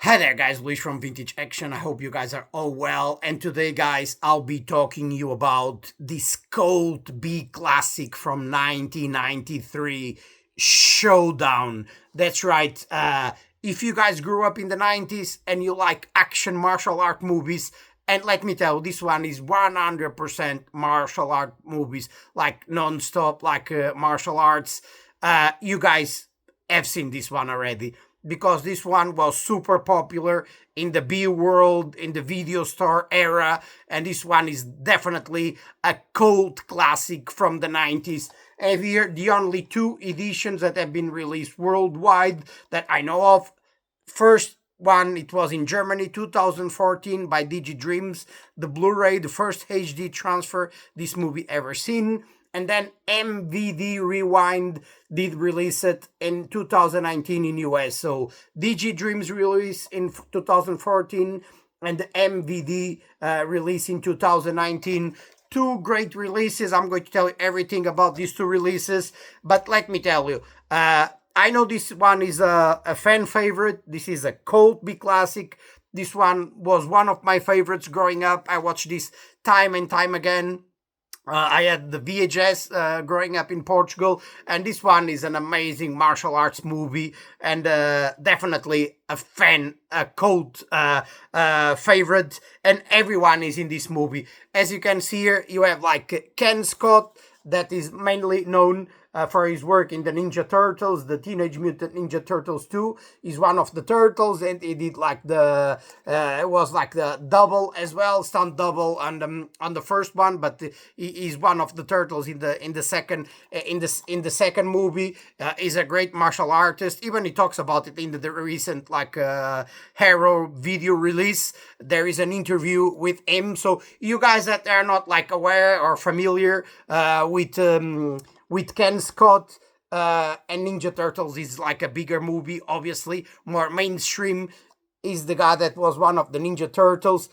Hi there guys, Luis from Vintage Action. I hope you guys are all well. And today guys, I'll be talking you about this cult B classic from 1993, Showdown. That's right, if you guys grew up in the 90s and you like action martial art movies, and let me tell you, this one is 100% martial art movies, like non-stop, like martial arts. You guys have seen this one already, because this one was super popular in the B world, in the video store era, and this one is definitely a cult classic from the 90s. And here, the only two editions that have been released worldwide that I know of. First one, it was in Germany, 2014, by DigiDreams, the Blu-ray, the first HD transfer this movie ever seen. And then MVD Rewind did release it in 2019 in US. So DigiDreams release in 2014 and the MVD release in 2019. Two great releases. I'm going to tell you everything about these two releases. But let me tell you, I know this one is a fan favorite. This is a cult B classic. This one was one of my favorites growing up. I watched this time and time again. I had the VHS growing up in Portugal, and this one is an amazing martial arts movie, and definitely a cult favorite, and everyone is in this movie. As you can see here, you have like Ken Scott, that is mainly known for his work in the Ninja Turtles, the Teenage Mutant Ninja Turtles 2. He's one of the turtles, and he did like it was like the double as well, stunt double on the first one, but he's one of the turtles in the second movie. He's a great martial artist. Even he talks about it in the recent Hero video release. There is an interview with him. So you guys that are not like aware or familiar with Ken Scott and Ninja Turtles is like a bigger movie, obviously, more mainstream. Is the guy that was one of the Ninja Turtles.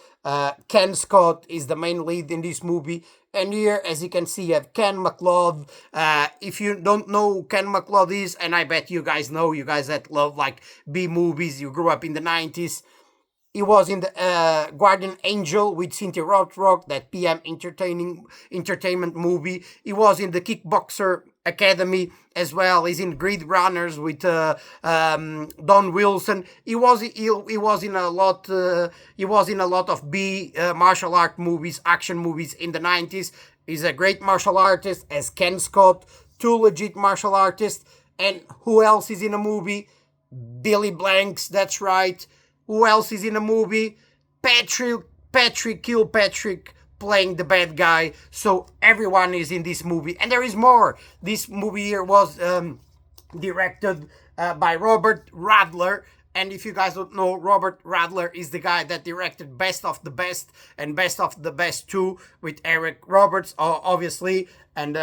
Ken Scott is the main lead in this movie. And here, as you can see, you have Ken McLeod. If you don't know who Ken McLeod is, and I bet you guys know, you guys that love like B movies, you grew up in the 90s. He was in the Guardian Angel with Cynthia Rothrock, that PM entertainment movie. He was in the Kickboxer Academy as well. He's in Grid Runners with Don Wilson. He was in a lot. He was in a lot of B martial art movies, action movies in the 90s. He's a great martial artist as Ken Scott. Two legit martial artists. And who else is in a movie? Billy Blanks. That's right. Who else is in the movie? Patrick Kilpatrick playing the bad guy. So everyone is in this movie. And there is more. This movie here was directed by Robert Radler. And if you guys don't know, Robert Radler is the guy that directed Best of the Best and Best of the Best 2 with Eric Roberts, obviously. And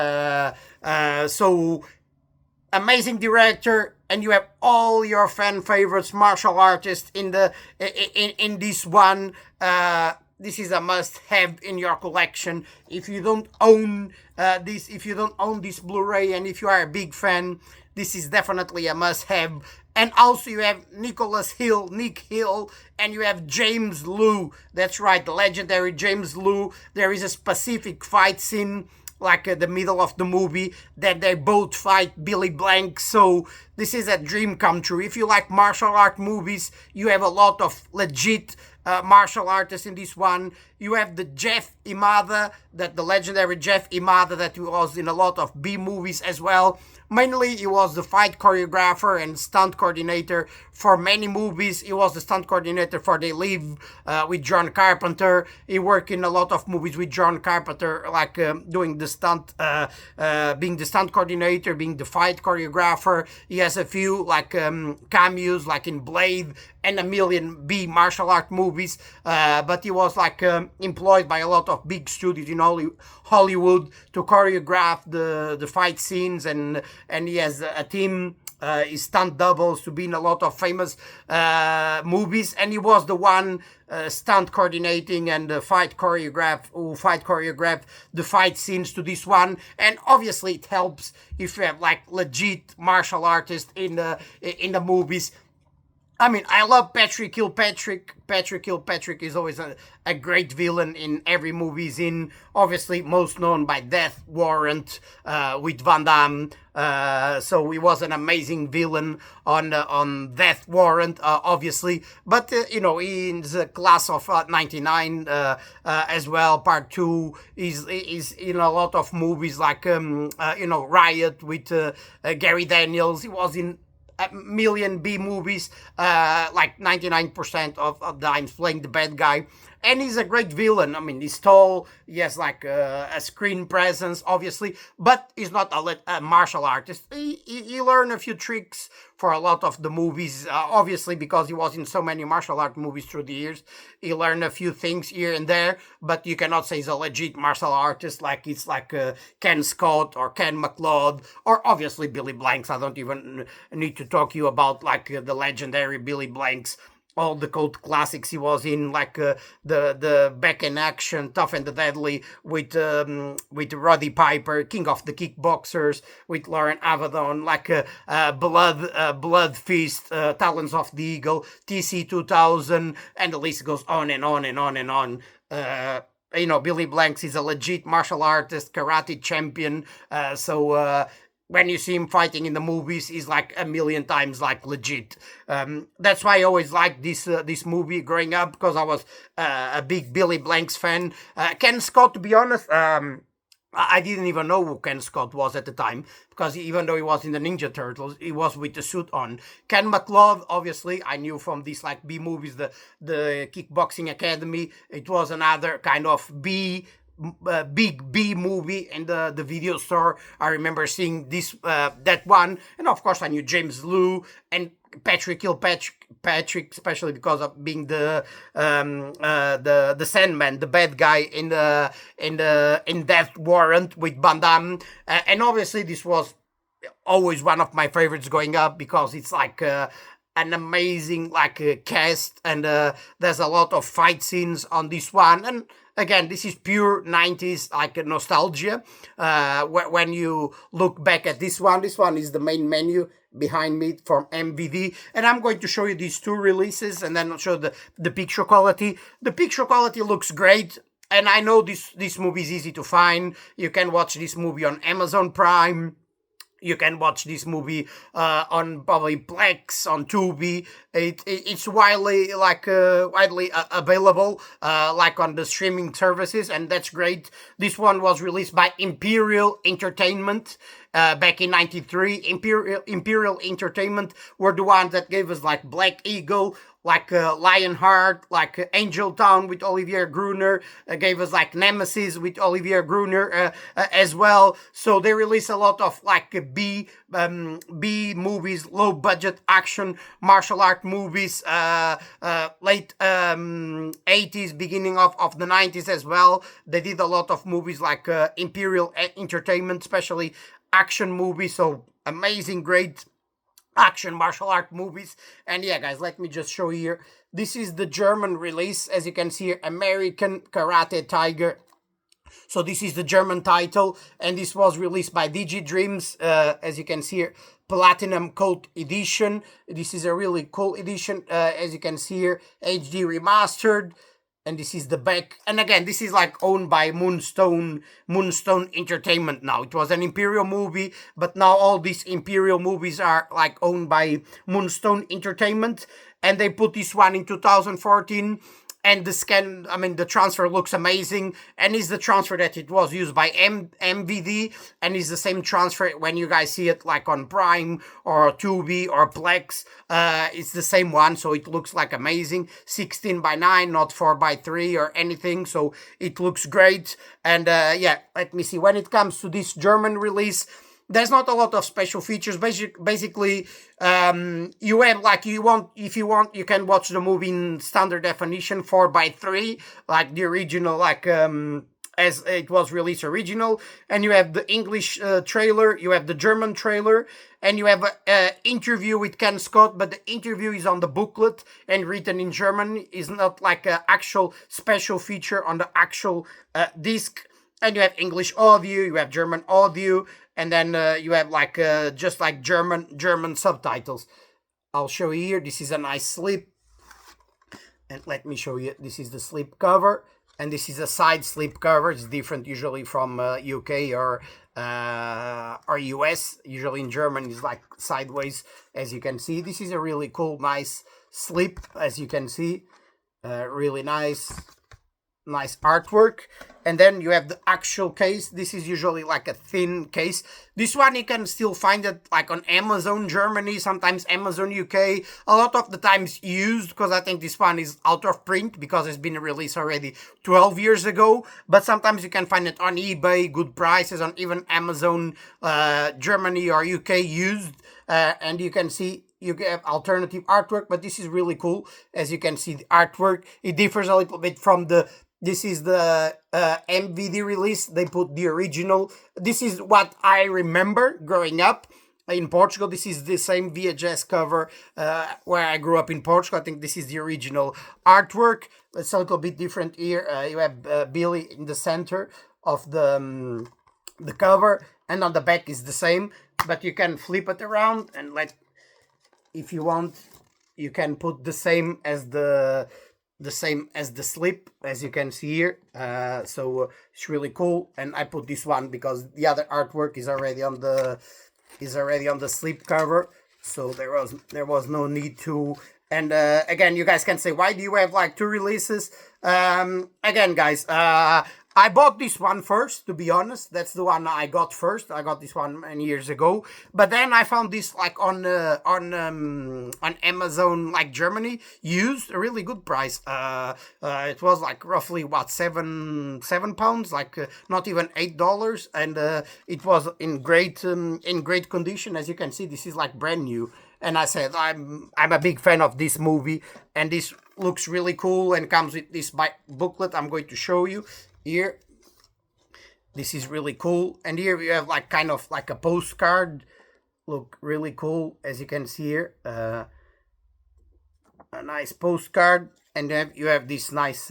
so amazing director, and you have all your fan favorites, martial artists in this one. This is a must-have in your collection. If you don't own this Blu-ray, and if you are a big fan, this is definitely a must-have. And also you have Nick Hill, and you have James Liu. That's right, the legendary James Liu. There is a specific fight scene like the middle of the movie, that they both fight Billy Blanks. So this is a dream come true. If you like martial art movies, you have a lot of legit martial artists in this one. You have the Jeff Imada, the legendary Jeff Imada, that was in a lot of B movies as well. Mainly, he was the fight choreographer and stunt coordinator for many movies. He was the stunt coordinator for They Live with John Carpenter. He worked in a lot of movies with John Carpenter, like doing the stunt, being the stunt coordinator, being the fight choreographer. He has a few like cameos, like in Blade and a million B martial art movies. But he was like employed by a lot of big studios in Hollywood to choreograph the fight scenes, and he has a team, his stunt doubles, to be in a lot of famous movies, and he was the one stunt coordinating and fight choreographed the fight scenes to this one. And obviously it helps if you have like legit martial artists in the movies. I mean, I love Patrick Kilpatrick. Patrick Kilpatrick is always a great villain in every movie he's in. Obviously, most known by Death Warrant with Van Damme. So he was an amazing villain on Death Warrant, obviously. But he's a class of '99 as well. Part 2 is in a lot of movies like Riot with Gary Daniels. He was in a million B movies, like 99% of the times playing the bad guy. And he's a great villain. I mean, he's tall, he has like a screen presence, obviously, but he's not a martial artist. He learned a few tricks for a lot of the movies, obviously, because he was in so many martial art movies through the years. He learned a few things here and there, but you cannot say he's a legit martial artist like it's like Ken Scott or Ken McLeod or obviously Billy Blanks. I don't even need to talk to you about like the legendary Billy Blanks, all the cult classics he was in, like the Back in Action, Tough and the Deadly with Roddy Piper, King of the Kickboxers with Lauren Avedon, like Blood Feast, Talons of the Eagle, TC 2000, and the list goes on and on and on and on. Billy Blanks is a legit martial artist, karate champion, so when you see him fighting in the movies, he's like a million times like legit. That's why I always liked this movie growing up, because I was a big Billy Blanks fan. Ken Scott, to be honest, I didn't even know who Ken Scott was at the time, because even though he was in the Ninja Turtles, he was with the suit on. Ken McLeod, obviously, I knew from these like B movies, the Kickboxing Academy. It was another kind of big B movie in the video store. I remember seeing this that one, and of course I knew James Liu and Patrick Kilpatrick, especially because of being the Sandman, the bad guy in Death Warrant with Van Damme, and obviously this was always one of my favorites going up, because it's like an amazing cast, and there's a lot of fight scenes on this one. And again, this is pure 90s like nostalgia. When you look back at this one is the main menu behind me from MVD, and I'm going to show you these two releases and then I'll show the picture quality. The picture quality looks great, and I know this movie is easy to find. You can watch this movie on Amazon Prime. You can watch this movie on probably BLANKS, on Tubi. It's widely available like on the streaming services, and that's great. This one was released by Imperial Entertainment back in '93. Imperial Entertainment were the ones that gave us like Black Eagle, like Lionheart, like Angel Town with Olivier Gruner, gave us like Nemesis with Olivier Gruner as well. So they release a lot of like B movies, low budget action martial art movies, late 80s, beginning of the 90s as well. They did a lot of movies like Imperial Entertainment, especially action movies. So amazing, great action martial art movies. And yeah, guys, let me just show you here. This is the German release. As you can see here, American Karate Tiger. So this is the German title, and this was released by DG Dreams. As you can see here, Platinum Cult Edition. This is a really cool edition. As you can see here, HD remastered. And this is the back. And again, this is like owned by Moonstone Entertainment now. It was an Imperial movie, but now all these Imperial movies are like owned by Moonstone Entertainment. And they put this one in 2014. And the transfer looks amazing, and is the transfer that it was used by MVD, and is the same transfer when you guys see it like on Prime or Tubi or Plex. It's the same one, so it looks like amazing. 16:9, not 4:3 or anything, so it looks great. And yeah, let me see. When it comes to this German release, there's not a lot of special features. Basically, you have like if you want, you can watch the movie in standard definition 4:3, like the original, like as it was released original. And you have the English trailer, you have the German trailer, and you have an interview with Ken Scott. But the interview is on the booklet and written in German. Is not like an actual special feature on the actual disc. And you have English audio, you have German audio, and then you have like just like German subtitles. I'll show you here. This is a nice slip. And let me show you. This is the slip cover. And this is a side slip cover. It's different usually from UK or US. Usually in German it's like sideways, as you can see. This is a really cool, nice slip, as you can see. Really nice artwork. And then you have the actual case. This is usually like a thin case. This one you can still find it like on Amazon Germany, sometimes Amazon UK. A lot of the times used, because I think this one is out of print because it's been released already 12 years ago. But sometimes you can find it on eBay, good prices, on even Amazon Germany or UK used. And you can see you have alternative artwork, but this is really cool. As you can see, the artwork, it differs a little bit from this is the MVD release. They put the original. This is what I remember growing up in Portugal. This is the same VHS cover where I grew up in Portugal. I think this is the original artwork. It's a little bit different here. You have Billy in the center of the cover, and on the back is the same, but you can flip it around and if you want, you can put the same as the slip, as you can see here. So it's really cool. And I put this one because the other artwork is already on the slip cover, so there was no need to. And again, you guys can say, why do you have like two releases? Again, guys, I bought this one first, to be honest. That's the one I got first. I got this one many years ago. But then I found this like on Amazon, like Germany, used, a really good price. It was like roughly what, £7, like not even $8, and it was in great condition. As you can see, this is like brand new. And I said, I'm a big fan of this movie, and this looks really cool and comes with this booklet I'm going to show you here. This is really cool. And here you have like kind of like a postcard. Look, really cool, as you can see here. A nice postcard. And then you have this nice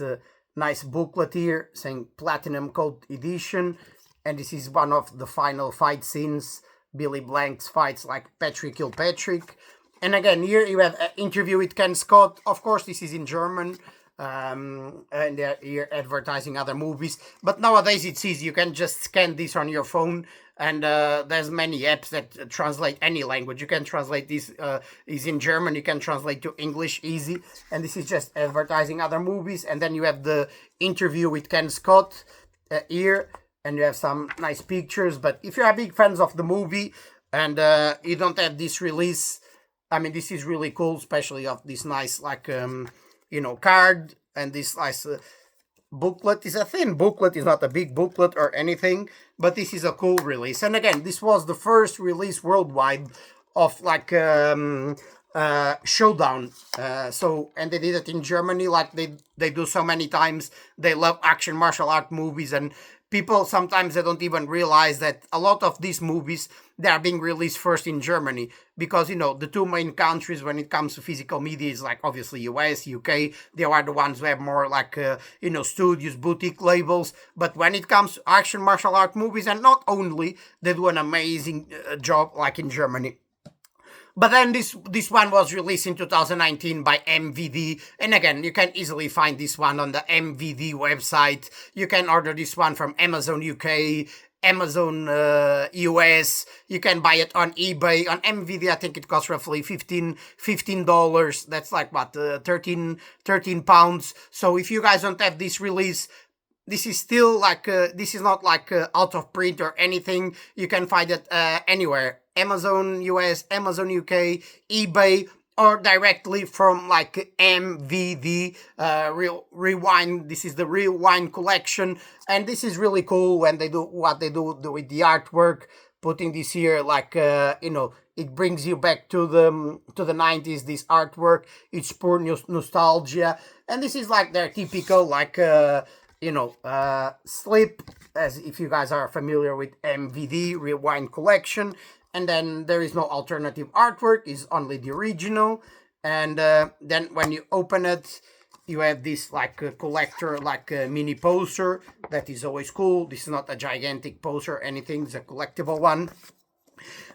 booklet here saying Platinum Code Edition. And this is one of the final fight scenes. Billy Blanks fights like Patrick Kilpatrick. And again, here you have an interview with Ken Scott. Of course, this is in German. And they're here advertising other movies. But nowadays it's easy. You can just scan this on your phone. And there's many apps that translate any language. You can translate this is in German. You can translate to English easy. And this is just advertising other movies. And then you have the interview with Ken Scott here. And you have some nice pictures. But if you are big fans of the movie and you don't have this release, I mean, this is really cool, especially of this nice, like, card. And this nice booklet. Is a thin booklet. It's not a big booklet or anything. But this is a cool release. And again, this was the first release worldwide of, like, Showdown. And they did it in Germany, like they do so many times. They love action martial art movies, and people sometimes they don't even realize that a lot of these movies, they are being released first in Germany, because the two main countries when it comes to physical media is like obviously US, UK. They are the ones who have more like studios, boutique labels. But when it comes to action martial art movies, and not only, they do an amazing job like in Germany. But then this one was released in 2019 by MVD. And again, you can easily find this one on the MVD website. You can order this one from Amazon UK, Amazon US. You can buy it on eBay. On MVD, I think it costs roughly $15. That's like what, 13 pounds. So if you guys don't have this release, this is still like, this is not like out of print or anything. You can find it anywhere. Amazon US, Amazon UK, eBay, or directly from like MVD, Rewind. This is the Rewind collection. And this is really cool when they do what they do with the artwork, putting this here like, it brings you back to the 90s, this artwork. It's pure nostalgia. And this is like their typical, like, slip, as if you guys are familiar with MVD, Rewind collection. And then there is no alternative artwork, it's only the original. And then when you open it, you have this like a collector, like a mini poster. That is always cool. This is not a gigantic poster or anything, it's a collectible one.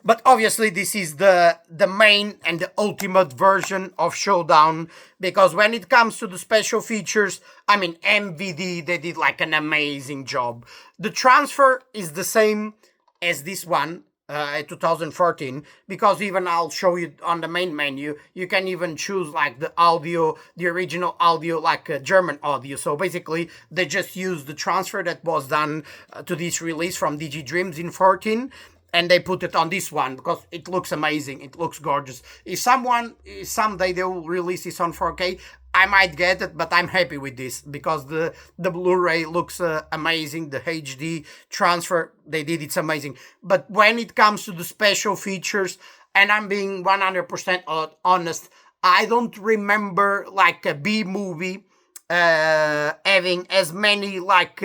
But obviously, this is the main and the ultimate version of Showdown, because when it comes to the special features, I mean, MVD, they did like an amazing job. The transfer is the same as this one, 2014, because even I'll show you on the main menu, you can even choose like the audio, the original audio, like German audio. So basically, they just use the transfer that was done to this release from DG Dreams in 14, and they put it on this one because it looks amazing. It looks gorgeous. If someday they will release this on 4K, I might get it, but I'm happy with this because the Blu-ray looks amazing. The HD transfer they did, it's amazing. But when it comes to the special features, and I'm being 100% honest, I don't remember like a B movie having as many like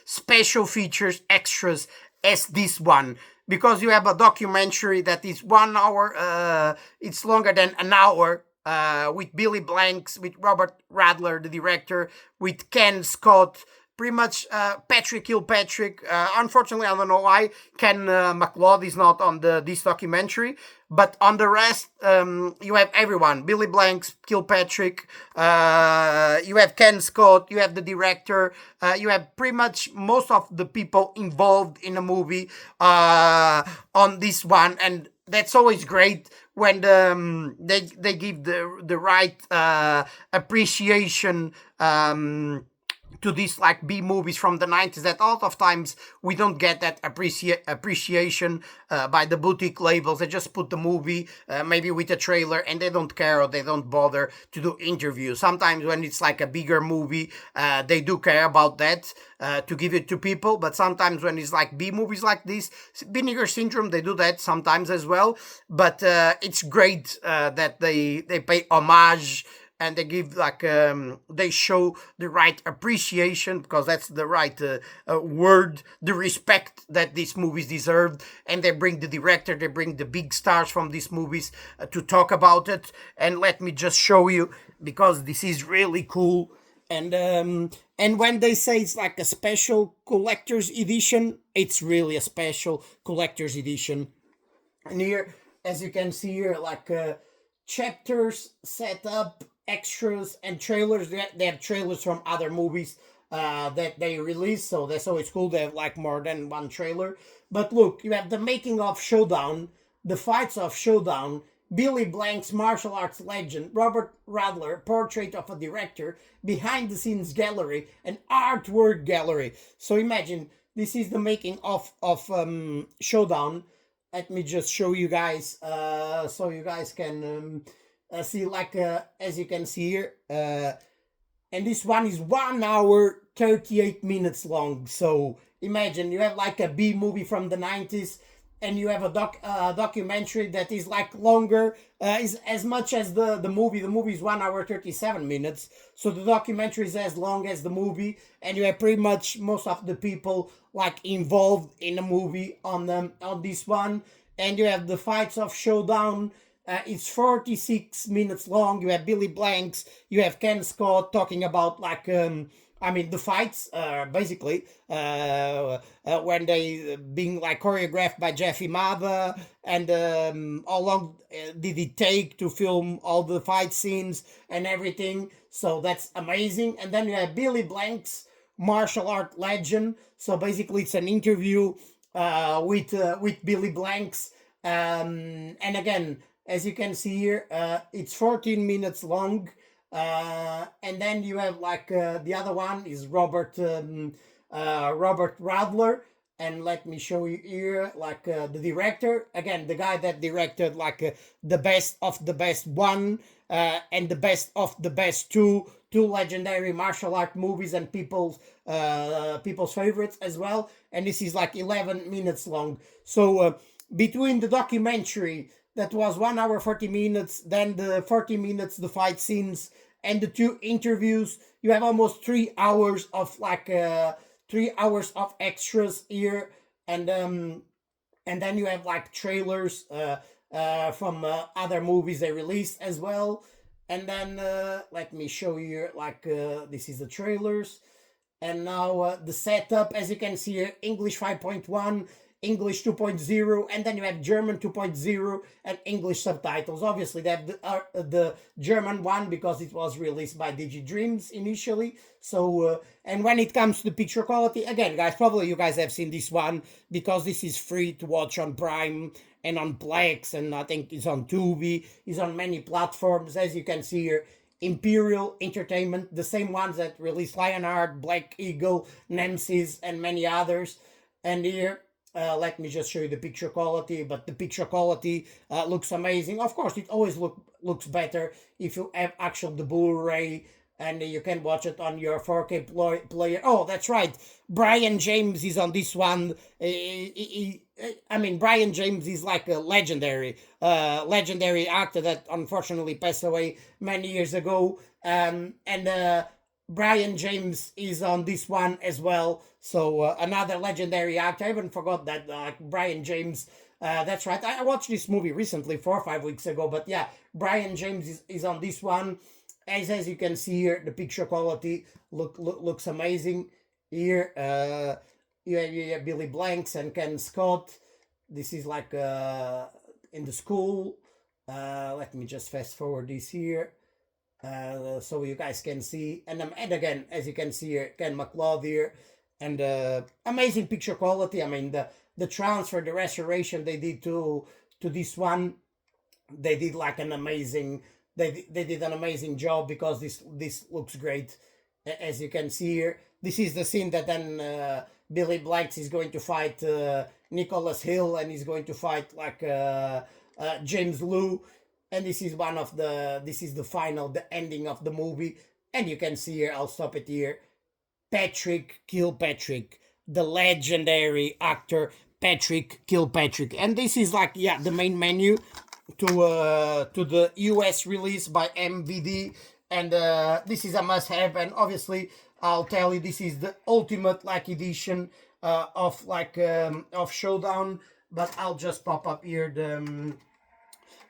special features extras as this one, because you have a documentary that is 1 hour, it's longer than an hour, with Billy Blanks, with Robert Radler, the director, with Ken Scott, pretty much Patrick Kilpatrick. Unfortunately, I don't know why Ken McLeod is not on this documentary, but on the rest, you have everyone: Billy Blanks, Kilpatrick, you have Ken Scott, you have the director, you have pretty much most of the people involved in a movie on this one, and that's always great when they give the right appreciation to these like B movies from the 90s, that a lot of times we don't get that appreciation by the boutique labels. They just put the movie maybe with a trailer, and they don't care, or they don't bother to do interviews. Sometimes when it's like a bigger movie, they do care about that to give it to people, but sometimes when it's like B movies like this, Vinegar Syndrome, they do that sometimes as well. But it's great that they pay homage, and they give like they show the right appreciation, because that's the right word, the respect that these movies deserved. And they bring the director, they bring the big stars from these movies to talk about it. And let me just show you, because this is really cool. And when they say it's like a special collector's edition, it's really a special collector's edition. And here, as you can see here, like chapters set up, extras, and trailers. They have trailers from other movies that they release, so that's always cool. They have like more than one trailer. But look, you have the making of Showdown, the fights of Showdown, Billy Blank's martial arts legend, Robert Radler, portrait of a director, behind the scenes gallery, and artwork gallery. So imagine, this is the making of Showdown. Let me just show you guys so you guys can see, like as you can see here, and this one is 1 hour 38 minutes long. So imagine you have like a B movie from the 90s, and you have a documentary that is like longer, is as much as the movie. The movie is 1 hour 37 minutes, so the documentary is as long as the movie, and you have pretty much most of the people like involved in the movie on this one. And you have the fights of Showdown. It's 46 minutes long. You have Billy Blanks, you have Ken Scott talking about like I mean, the fights, basically, when they being like choreographed by Jeff Imada, and how long did it take to film all the fight scenes and everything. So that's amazing. And then you have Billy Blanks, martial art legend. So basically, it's an interview with Billy Blanks, and again, as you can see here, it's 14 minutes long. And then you have like the other one is Robert Radler. And let me show you here, like the director, again, the guy that directed like the best of the best one, and the best of the best two legendary martial art movies, and people's favorites as well. And this is like 11 minutes long. So between the documentary that was 1 hour 40 minutes, then the 40 minutes the fight scenes, and the two interviews, you have almost 3 hours of like 3 hours of extras here. And then you have like trailers from other movies they released as well. And then let me show you, like this is the trailers. And now the setup, as you can see here, English 5.1. English 2.0, and then you have German 2.0 and English subtitles. Obviously, they have the German one because it was released by DigiDreams initially. So, and when it comes to the picture quality, again, guys, probably you guys have seen this one because this is free to watch on Prime and on BLANKS, and I think it's on Tubi, it's on many platforms, as you can see here. Imperial Entertainment, the same ones that released Lionheart, Black Eagle, Nemesis, and many others. And here, let me just show you the picture quality, but the picture quality looks amazing. Of course, it always looks better if you have the Blu-ray, and you can watch it on your 4K player. Oh, that's right. Brian James is on this one. I mean, Brian James is like a legendary actor that unfortunately passed away many years ago. And Brian James is on this one as well. So another legendary actor. I even forgot that Brian James. That's right. I watched this movie recently, 4 or 5 weeks ago. But yeah, Brian James is on this one. As you can see here, the picture quality looks amazing. Here, you have Billy Blanks and Ken Scott. This is like in the school. Let me just fast forward this here. So you guys can see. And again, as you can see here, Ken McLeod here. And amazing picture quality. I mean, the transfer, the restoration they did to this one, they did like an amazing... They did an amazing job because this looks great. As you can see here, this is the scene that then Billy Blanks is going to fight Nicholas Hill, and he's going to fight like James Liu, and this is the final, the ending of the movie. And you can see here, I'll stop it here, Patrick Kilpatrick, the legendary actor Patrick Kilpatrick. And this is like, yeah, the main menu to the US release by MVD, and this is a must-have. And obviously, I'll tell you, this is the ultimate like edition of Showdown. But I'll just pop up here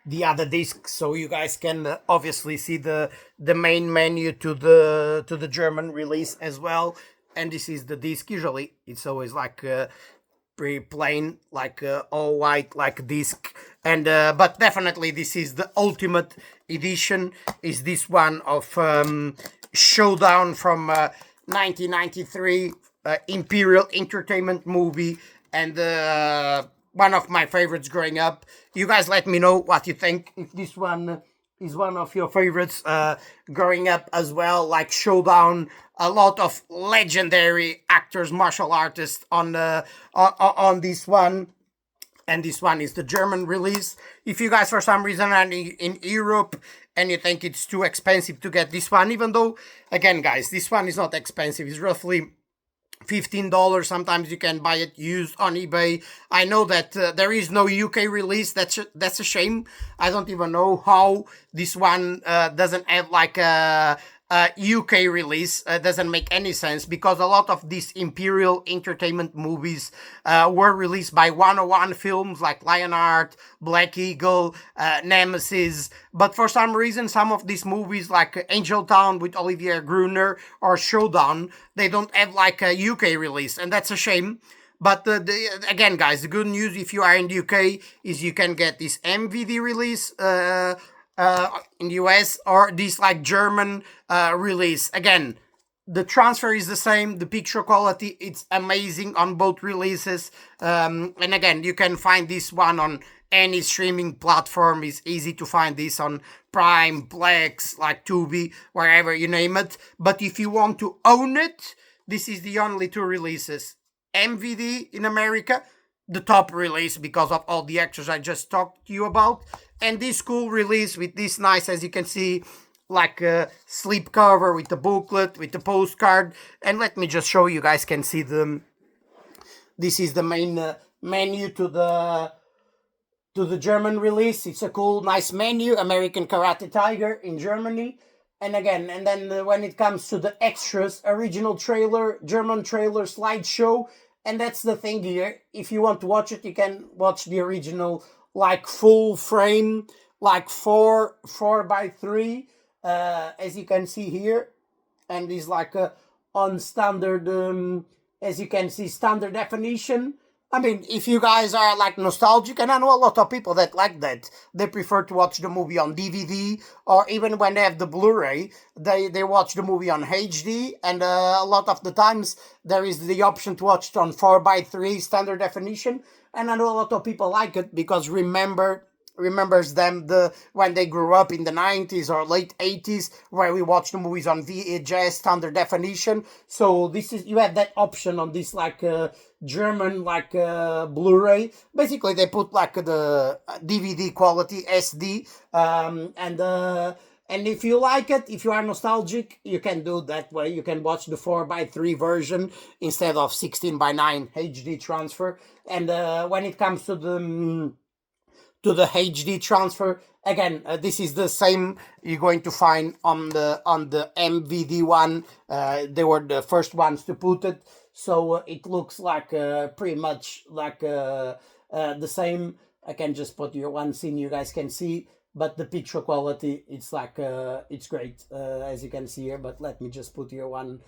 the other disc so you guys can obviously see the main menu to the German release as well. And this is the disc. Usually, it's always like pretty plain, like all white, like disc. And but definitely this is the ultimate edition, is this one of Showdown from 1993, Imperial Entertainment movie, and one of my favorites growing up. You guys let me know what you think, if this one is one of your favorites growing up as well, like Showdown. A lot of legendary actors, martial artists on this one. And this one is the German release. If you guys for some reason are in Europe and you think it's too expensive to get this one, even though, again guys, this one is not expensive, it's roughly $15. Sometimes you can buy it used on eBay. I know that there is no UK release. That's a shame. I don't even know how this one doesn't have like a UK release. Doesn't make any sense, because a lot of these Imperial Entertainment movies were released by 101 Films, like Lionheart, Black Eagle, Nemesis. But for some reason, some of these movies, like Angel Town with Olivier Gruner or Showdown, they don't have like a UK release, and that's a shame. But again, guys, the good news if you are in the UK is you can get this MVD release in the US, or this like German release. Again, the transfer is the same, the picture quality, it's amazing on both releases. And again, you can find this one on any streaming platform. It's easy to find this on Prime, Plex, like Tubi, wherever you name it. But if you want to own it, this is the only two releases. MVD in America, the top release because of all the extras I just talked to you about, and this cool release with this nice, as you can see, like a slip cover with the booklet, with the postcard. And let me just show you guys can see them. This is the main menu to the German release. It's a cool, nice menu, American Karate Tiger in Germany. And again, and then when it comes to the extras, original trailer, German trailer, slideshow. And that's the thing here. If you want to watch it, you can watch the original, like full frame, like 4:3, as you can see here. And it's like on standard, as you can see, standard definition. I mean, if you guys are like nostalgic, and I know a lot of people that like that, they prefer to watch the movie on DVD, or even when they have the Blu-ray, they watch the movie on HD, and a lot of the times there is the option to watch it on 4:3 standard definition, and I know a lot of people like it because remembers them when they grew up in the 90s or late 80s where we watched the movies on VHS standard definition. So this is, you have that option on this like German like Blu-ray. Basically they put like the DVD quality SD, and if you like it, if you are nostalgic, you can do it that way. You can watch the 4:3 version instead of 16:9 HD transfer. And when it comes to the HD transfer, again, this is the same you're going to find on the MVD one. They were the first ones to put it, so it looks like pretty much like the same. I can just put your one scene you guys can see, but the picture quality, it's like it's great, as you can see here. But let me just put here one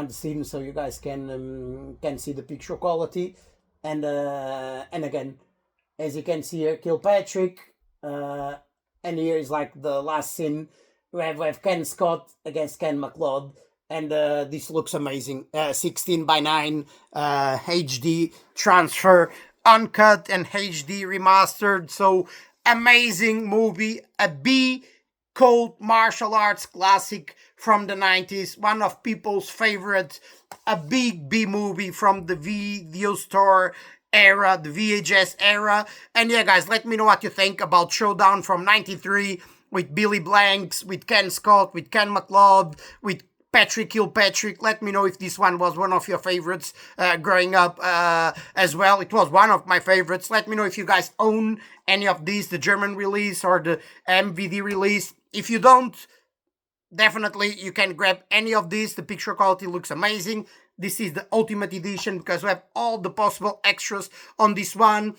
scene so you guys can see the picture quality. And again, as you can see here, Kilpatrick, and here is like the last scene. We have Ken Scott against Ken McLeod, and this looks amazing. 16:9 HD transfer, uncut and HD remastered. So amazing movie, a B cult martial arts classic from the 90s, one of people's favorite, a big B movie from the video store era, the VHS era. And yeah, guys, let me know what you think about Showdown from 93 with Billy Blanks, with Ken Scott, with Ken McLeod, with Patrick Kilpatrick. Let me know if this one was one of your favorites growing up as well. It was one of my favorites. Let me know if you guys own any of these, the German release or the MVD release. If you don't, definitely you can grab any of these. The picture quality looks amazing. This is the ultimate edition because we have all the possible extras on this one.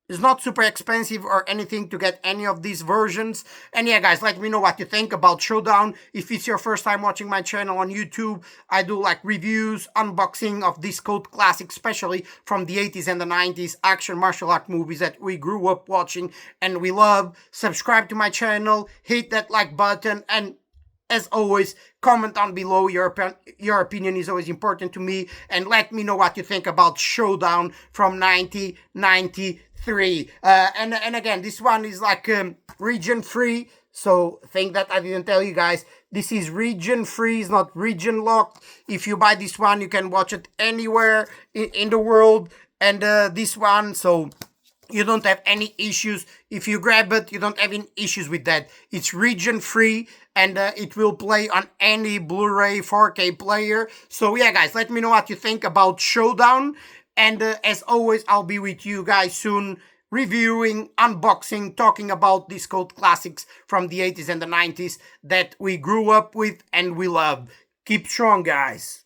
It's not super expensive or anything to get any of these versions. And yeah, guys, let me know what you think about Showdown. If it's your first time watching my channel on YouTube, I do like reviews, unboxing of these cult classics, especially from the 80s and the 90s action martial art movies that we grew up watching and we love. Subscribe to my channel, hit that like button, and as always, comment down below. Your opinion is always important to me. And let me know what you think about Showdown from 1993. And again, this one is like region free. So thing that I didn't tell you guys, this is region free, it's not region locked. If you buy this one, you can watch it anywhere in the world. And this one, so you don't have any issues. If you grab it, you don't have any issues with that. It's region free, and it will play on any Blu-ray 4K player. So yeah, guys, let me know what you think about Showdown. And as always, I'll be with you guys soon, reviewing, unboxing, talking about these cult classics from the 80s and the 90s that we grew up with and we love. Keep strong, guys.